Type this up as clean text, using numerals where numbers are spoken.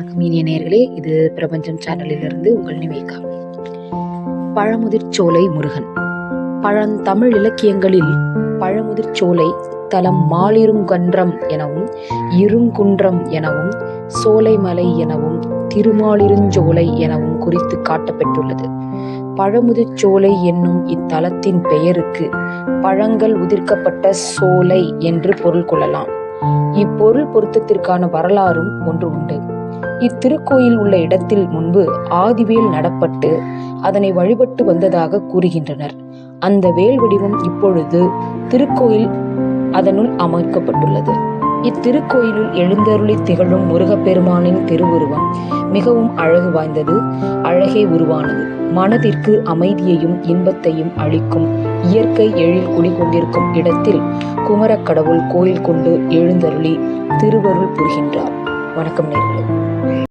வணக்கம் இனிய நேயர்களே, இது பிரபஞ்சம் சேனலிலிருந்து உங்கள் நிவேகா. பழமுதிர்ச்சோலை முருகன். பழந்தமிழ் இலக்கியங்களில் பழமுதிர்ச்சோலை தலம் மாலிருங்கன்றம் எனவும், இருங்குன்றம் எனவும், சோலைமலை எனவும், திருமாலிருஞ்சோலை எனவும் குறித்து காட்டப்பெற்றுள்ளது. பழமுதிர்ச்சோலை என்னும் இத்தலத்தின் பெயருக்கு பழங்கள் உதிர்க்கப்பட்ட சோலை என்று பொருள் கொள்ளலாம். இப்பொருள் பொருத்தத்திற்கான வரலாறும் ஒன்று உண்டு. இத்திருக்கோயில் உள்ள இடத்தில் முன்பு ஆதிவேல் நடப்பட்டு அதனை வழிபட்டு வந்ததாக கூறுகின்றனர். அந்த வேல் வடிவம் இப்பொழுது திருக்கோயில் அதனுள் அமைக்கப்பட்டுள்ளது. இத்திருக்கோயிலில் எழுந்தருளி திகழும் முருகப்பெருமானின் திருவுருவம் மிகவும் அழகு வாய்ந்தது, அழகே உருவானது. மனதிற்கு அமைதியையும் இன்பத்தையும் அளிக்கும் இயற்கை எழில் குடிகொண்டிருக்கும் இடத்தில் குமரக்கடவுள் கோயில் கொண்டு எழுந்தருளி திருவருள் புரிகின்றார். வணக்கம் நேயர்களே.